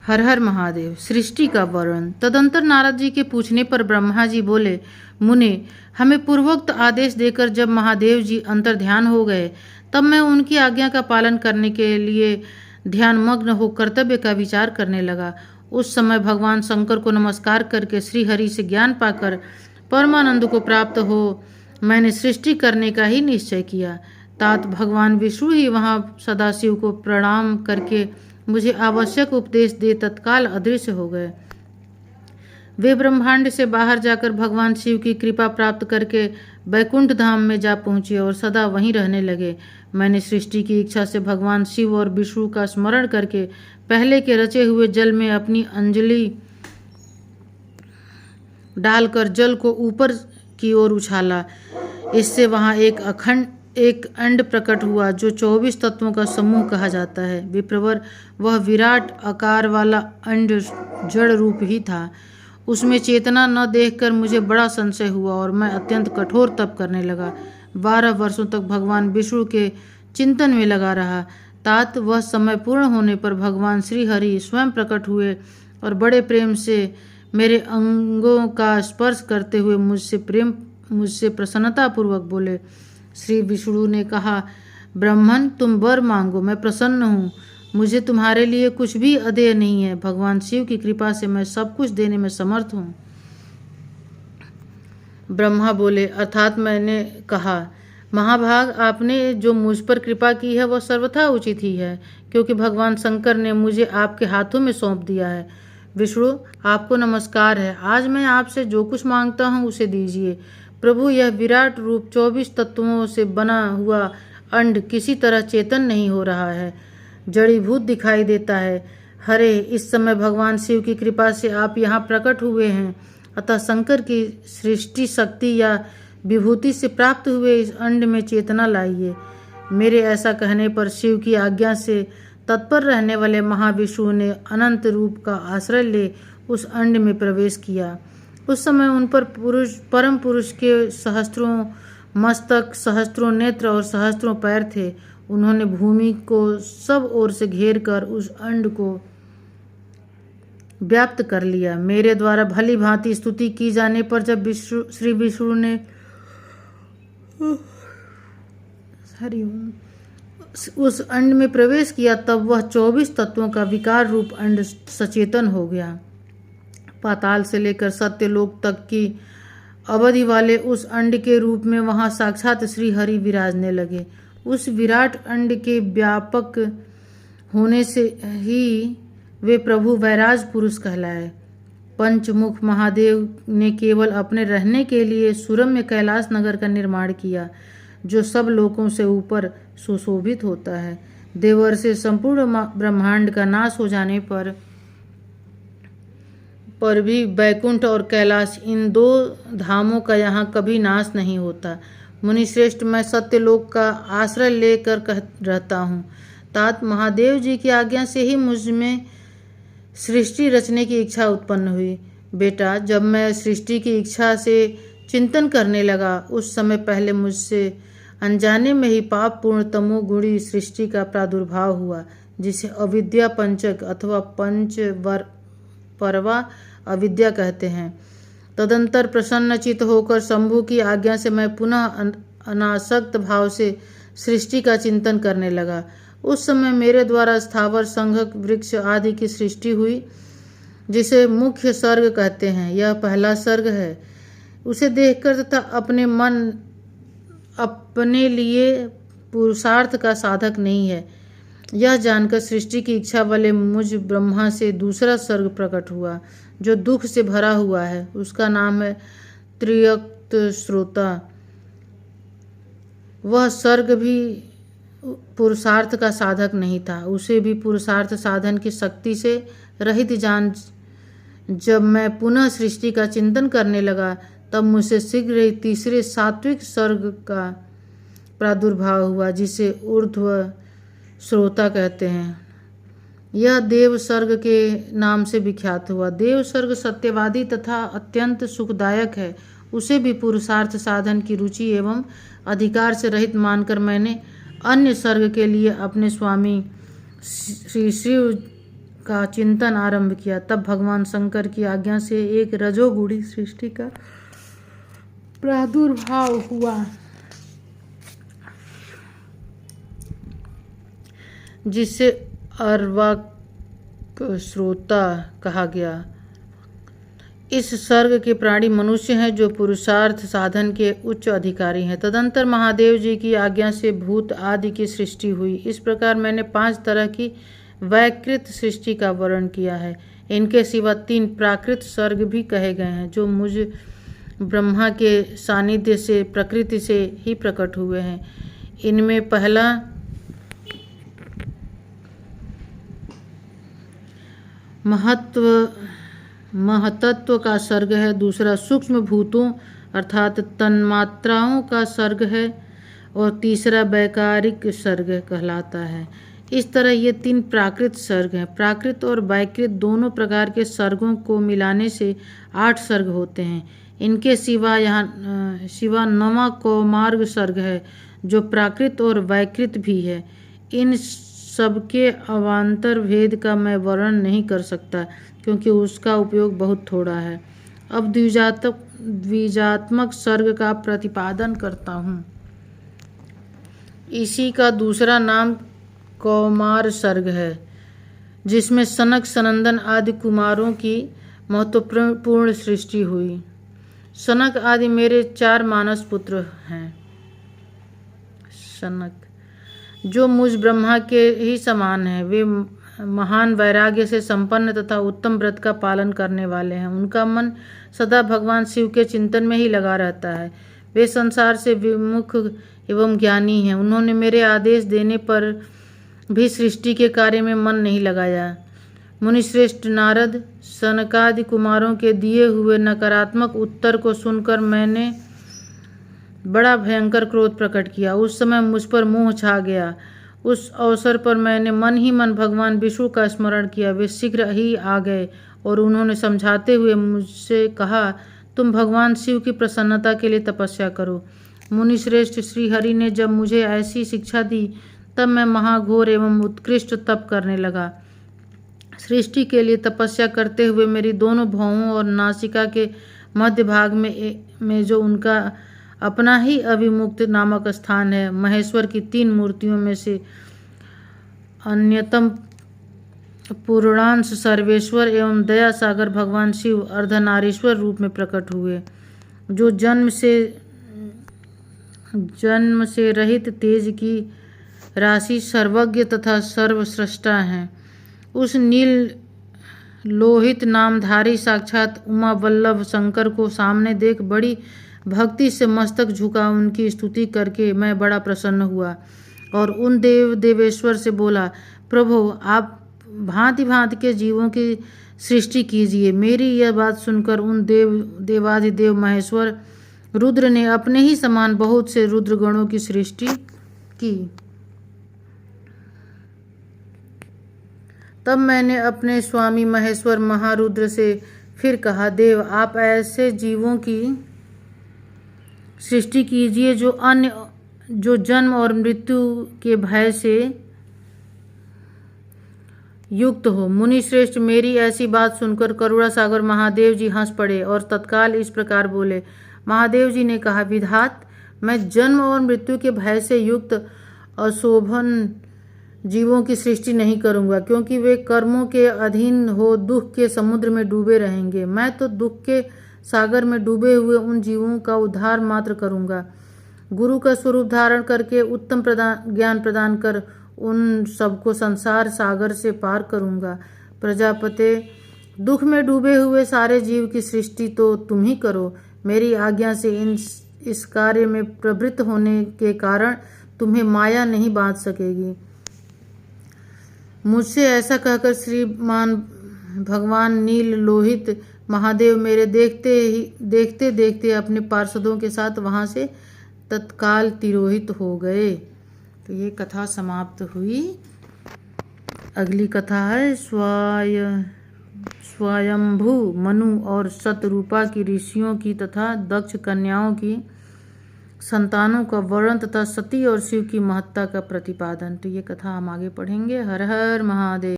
हर हर महादेव। सृष्टि का वर्णन। तदंतर नारद जी के पूछने पर ब्रह्मा जी बोले, मुने, हमें पूर्वोक्त आदेश देकर जब महादेव जी अंतर्ध्यान हो गए, तब मैं उनकी आज्ञा का पालन करने के लिए ध्यानमग्न हो कर्तव्य का विचार करने लगा। उस समय भगवान शंकर को नमस्कार करके श्री हरि से ज्ञान पाकर परमानंद को प्राप्त हो मैंने सृष्टि करने का ही निश्चय किया। तात भगवान विष्णु ही वहाँ सदाशिव को प्रणाम करके मुझे आवश्यक उपदेश दे तत्काल अदृश्य हो गए। वे ब्रह्मांड से बाहर जाकर भगवान शिव की कृपा प्राप्त करके वैकुंठ धाम में जा पहुंचे और सदा वहीं रहने लगे। मैंने सृष्टि की इच्छा से भगवान शिव और विष्णु का स्मरण करके पहले के रचे हुए जल में अपनी अंजलि डालकर जल को ऊपर की ओर उछाला। इससे वहां एक अंड प्रकट हुआ जो 24 तत्वों का समूह कहा जाता है। विप्रवर, वह विराट आकार वाला अंड जड़ रूप ही था। उसमें चेतना न देखकर मुझे बड़ा संशय हुआ और मैं अत्यंत कठोर तप करने लगा। 12 वर्षों तक भगवान विष्णु के चिंतन में लगा रहा। तात वह समय पूर्ण होने पर भगवान श्री हरि स्वयं प्रकट हुए और बड़े प्रेम से मेरे अंगों का स्पर्श करते हुए मुझसे प्रसन्नता पूर्वक बोले। श्री विष्णु ने कहा, ब्राह्मण, तुम वर मांगो, मैं प्रसन्न हूँ। मुझे तुम्हारे लिए कुछ भी अदेय नहीं है। भगवान शिव की कृपा से मैं सब कुछ देने में समर्थ हूँ। ब्रह्मा बोले, अर्थात मैंने कहा, महाभाग, आपने जो मुझ पर कृपा की है वह सर्वथा उचित ही है, क्योंकि भगवान शंकर ने मुझे आपके हाथों में सौंप दिया है। विष्णु, आपको नमस्कार है। आज मैं आपसे जो कुछ मांगता हूँ उसे दीजिए। प्रभु, यह विराट रूप 24 तत्वों से बना हुआ अंड किसी तरह चेतन नहीं हो रहा है, जड़ीभूत दिखाई देता है। हरे, इस समय भगवान शिव की कृपा से आप यहाँ प्रकट हुए हैं, अतः शंकर की सृष्टि शक्ति या विभूति से प्राप्त हुए इस अंड में चेतना लाइए। मेरे ऐसा कहने पर शिव की आज्ञा से तत्पर रहने वाले महाविष्णु ने अनंत रूप का आश्रय ले उस अंड में प्रवेश किया। उस समय उन पर परम पुरुष के सहस्त्रों मस्तक, सहस्त्रों नेत्र और सहस्त्रों पैर थे। उन्होंने भूमि को सब ओर से घेर कर उस अंड को व्याप्त कर लिया। मेरे द्वारा भली भांति स्तुति की जाने पर जब श्री विष्णु ने उस अंड में प्रवेश किया, तब वह 24 तत्वों का विकार रूप अंड सचेतन हो गया। पाताल से लेकर सत्यलोक तक की अवधि वाले उस अंड के रूप में वहां साक्षात श्री हरि विराजने लगे। उस विराट अंड के व्यापक होने से ही वे प्रभु वैराज पुरुष कहलाए। पंचमुख महादेव ने केवल अपने रहने के लिए सुरम्य कैलाश नगर का निर्माण किया, जो सब लोकों से ऊपर सुशोभित होता है। देवर से संपूर्ण ब्रह्मांड का नाश हो जाने पर भी वैकुंठ और कैलाश, इन 2 धामों का यहाँ कभी नाश नहीं होता। मुनिश्रेष्ठ, मैं सत्यलोक का आश्रय लेकर रहता हूँ। तात, महादेव जी की आज्ञा से ही मुझ में सृष्टि रचने की इच्छा उत्पन्न हुई। बेटा, जब मैं सृष्टि की इच्छा से चिंतन करने लगा, उस समय पहले मुझसे अनजाने में ही पाप पूर्ण तमोगुणी सृष्टि का प्रादुर्भाव हुआ, जिसे अविद्या पंचक अथवा परवा अविद्या कहते हैं। तदंतर प्रसन्नचित होकर शंभु की आज्ञा से मैं पुनः अनासक्त भाव से सृष्टि का चिंतन करने लगा। उस समय मेरे द्वारा स्थावर, संघक, वृक्ष आदि की सृष्टि हुई, जिसे मुख्य सर्ग कहते हैं। यह पहला सर्ग है। उसे देखकर तथा अपने लिए पुरुषार्थ का साधक नहीं है, यह जानकर सृष्टि की इच्छा वाले मुझ ब्रह्मा से दूसरा सर्ग प्रकट हुआ, जो दुख से भरा हुआ है। उसका नाम है त्रियक्त श्रोता। वह सर्ग भी पुरुषार्थ का साधक नहीं था, उसे भी पुरुषार्थ साधन की शक्ति से रहित जान जब मैं पुनः सृष्टि का चिंतन करने लगा, तब मुझसे शीघ्र ही तीसरे सात्विक सर्ग का प्रादुर्भाव हुआ, जिसे ऊर्ध्व श्रोता कहते हैं। यह देव सर्ग के नाम से विख्यात हुआ। देव सर्ग सत्यवादी तथा अत्यंत सुखदायक है। उसे भी पुरुषार्थ साधन की रुचि एवं अधिकार से रहित मानकर मैंने अन्य सर्ग के लिए अपने स्वामी श्री शिव का चिंतन आरंभ किया। तब भगवान शंकर की आज्ञा से एक रजोगुणी सृष्टि का प्रादुर्भाव हुआ, जिसे अर्वाक श्रोता कहा गया। इस सर्ग के प्राणी मनुष्य हैं जो पुरुषार्थ साधन के उच्च अधिकारी हैं। तदंतर महादेव जी की आज्ञा से भूत आदि की सृष्टि हुई। इस प्रकार मैंने 5 तरह की वैकृत सृष्टि का वर्णन किया है। इनके सिवा 3 प्राकृत सर्ग भी कहे गए हैं जो मुझ ब्रह्मा के सानिध्य से प्रकृति से ही प्रकट हुए हैं। इनमें पहला महतत्व का सर्ग है, दूसरा सूक्ष्म भूतों अर्थात तन्मात्राओं का सर्ग है और तीसरा वैकारिक सर्ग कहलाता है। इस तरह ये 3 प्राकृत सर्ग हैं। प्राकृत और वैकृत दोनों प्रकार के सर्गों को मिलाने से 8 सर्ग होते हैं। इनके सिवा 9वां कौमार्ग सर्ग है जो प्राकृत और वैकृत भी है। इन सबके अवान्तर भेद का मैं वर्णन नहीं कर सकता क्योंकि उसका उपयोग बहुत थोड़ा है। अब द्विजात्मक सर्ग का प्रतिपादन करता हूँ। इसी का दूसरा नाम कौमार सर्ग है, जिसमें सनक सनंदन आदि कुमारों की महत्वपूर्ण सृष्टि हुई। सनक आदि मेरे 4 मानस पुत्र हैं। सनक जो मुझ ब्रह्मा के ही समान हैं। वे महान वैराग्य से संपन्न तथा उत्तम व्रत का पालन करने वाले हैं। उनका मन सदा भगवान शिव के चिंतन में ही लगा रहता है। वे संसार से विमुख एवं ज्ञानी हैं। उन्होंने मेरे आदेश देने पर भी सृष्टि के कार्य में मन नहीं लगाया। मुनिश्रेष्ठ नारद सनकादि कुमारों के दिए हुए नकारात्मक उत्तर को सुनकर मैंने बड़ा भयंकर क्रोध प्रकट किया। उस समय मुझ पर मोह छा गया। उस अवसर पर मैंने मन ही मन भगवान विष्णु का स्मरण किया। वे शीघ्र ही आ गए और उन्होंने समझाते हुए मुझसे कहा, तुम भगवान शिव की प्रसन्नता के लिए तपस्या करो। मुनिश्रेष्ठ श्री हरि ने जब मुझे ऐसी शिक्षा दी तब मैं महाघोर एवं उत्कृष्ट तप करने लगा। सृष्टि के लिए तपस्या करते हुए मेरी दोनों भौहों और नासिका के मध्य भाग में जो उनका अपना ही अभिमुक्त नामक स्थान है, महेश्वर की 3 मूर्तियों में से अन्यतम पूर्णांश सर्वेश्वर एवं दया सागर भगवान शिव अर्धनारीश्वर रूप में प्रकट हुए, जो जन्म से रहित तेज की राशि सर्वज्ञ तथा सर्वस्रष्टा हैं। उस नील लोहित नामधारी साक्षात उमा वल्लभ शंकर को सामने देख बड़ी भक्ति से मस्तक झुका उनकी स्तुति करके मैं बड़ा प्रसन्न हुआ और उन देवेश्वर से बोला, प्रभु आप भांति भांति के जीवों की सृष्टि कीजिए। मेरी यह बात सुनकर उन देवाधिदेव महेश्वर रुद्र ने अपने ही समान बहुत से रुद्रगणों की सृष्टि की। तब मैंने अपने स्वामी महेश्वर महारुद्र से फिर कहा, देव आप ऐसे जीवों की सृष्टि कीजिए जो जन्म और मृत्यु के भय से युक्त हो। मुनि श्रेष्ठ मेरी ऐसी बात सुनकर करुणा सागर महादेव जी हंस पड़े और तत्काल इस प्रकार बोले। महादेव जी ने कहा, विधात मैं जन्म और मृत्यु के भय से युक्त अशोभन जीवों की सृष्टि नहीं करूंगा, क्योंकि वे कर्मों के अधीन हो दुख के समुद्र में डूबे रहेंगे। मैं तो दुख के सागर में डूबे हुए उन जीवों का उद्धार मात्र करूंगा। गुरु का स्वरूप धारण करके उत्तम ज्ञान प्रदान कर उन सबको संसार सागर से पार करूंगा। प्रजापते दुख में डूबे हुए सारे जीव की सृष्टि तो तुम ही करो। मेरी आज्ञा से इस कार्य में प्रवृत्त होने के कारण तुम्हें माया नहीं बांध सकेगी। मुझसे ऐसा कहकर श्रीमान भगवान नील लोहित महादेव मेरे देखते देखते अपने पार्षदों के साथ वहाँ से तत्काल तिरोहित हो गए। तो ये कथा समाप्त हुई। अगली कथा है स्वयंभू मनु और शतरूपा की ऋषियों की तथा दक्ष कन्याओं की संतानों का वर्णन तथा सती और शिव की महत्ता का प्रतिपादन। तो ये कथा हम आगे पढ़ेंगे। हर हर महादेव।